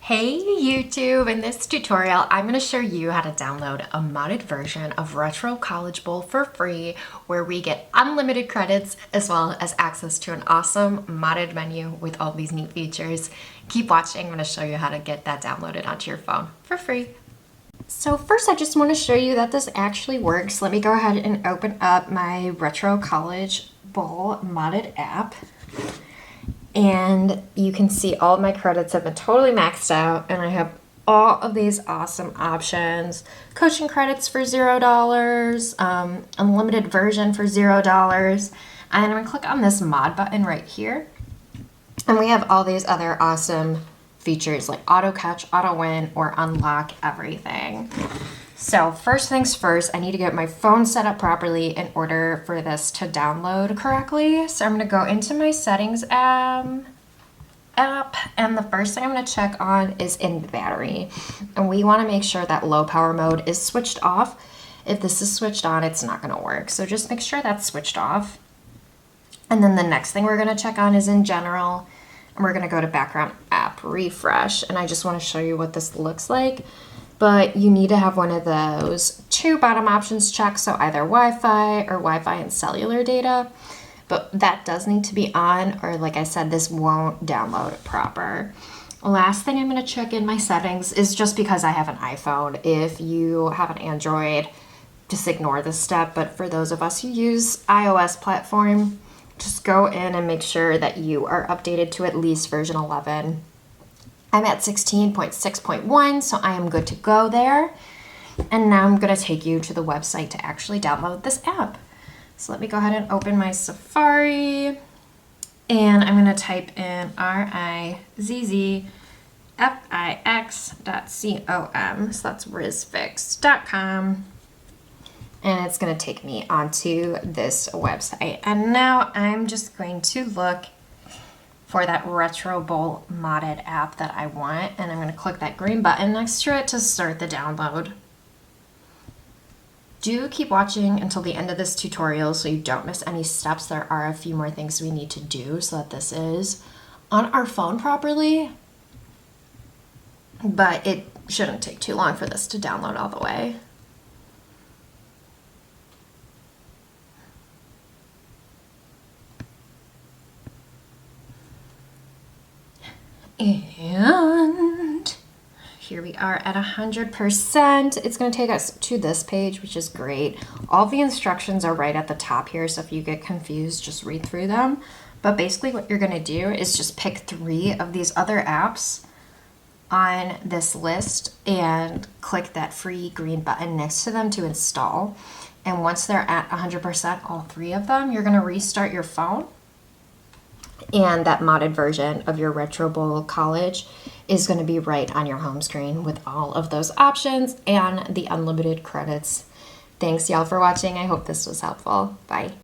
Hey YouTube, in this tutorial I'm going to show you how to download a modded version of Retro College Bowl for free where we get unlimited credits as well as access to an awesome modded menu with all these neat features. Keep watching, I'm going to show you how to get that downloaded onto your phone for free. So first I just want to show you that this actually works. Let me go ahead and open up my Retro College Bowl modded app. And you can see all of my credits have been totally maxed out, and I have all of these awesome options. Coaching credits for $0, unlimited version for $0. And I'm gonna click on this mod button right here. And we have all these other awesome features like auto catch, auto win, or unlock everything. So first things first, I need to get my phone set up properly in order for this to download correctly. So I'm going to go into my settings app, and the first thing I'm going to check on is in battery. And we want to make sure that low power mode is switched off. If this is switched on, it's not going to work. So just make sure that's switched off. And then the next thing we're going to check on is in general, and we're going to go to background app refresh. And I just want to show you what this looks like. But you need to have one of those two bottom options checked, so either Wi-Fi or Wi-Fi and cellular data. But that does need to be on, or like I said, this won't download proper. Last thing I'm going to check in my settings is just because I have an iPhone. If you have an Android, just ignore this step. But for those of us who use iOS platform, just go in and make sure that you are updated to at least version 11. I'm at 16.6.1, so I am good to go there. And now I'm going to take you to the website to actually download this app. So let me go ahead and open my Safari. And I'm going to type in rizzfix.com. So that's rizzfix.com. And it's going to take me onto this website. And now I'm just going to look for that Retro Bowl modded app that I want, and I'm going to click that green button next to it to start the download. Do keep watching until the end of this tutorial so you don't miss any steps. There are a few more things we need to do so that this is on our phone properly, but it shouldn't take too long for this to download all the way. And here we are at 100%. It's going to take us to this page, which is great. All the instructions are right at the top here, so if you get confused, just read through them. But basically what you're going to do is just pick 3 of these other apps on this list and click that free green button next to them to install. And once they're at 100%, all 3 of them, you're going to restart your phone. And that modded version of your Retro Bowl College is going to be right on your home screen with all of those options and the unlimited credits. Thanks y'all for watching. I hope this was helpful. Bye.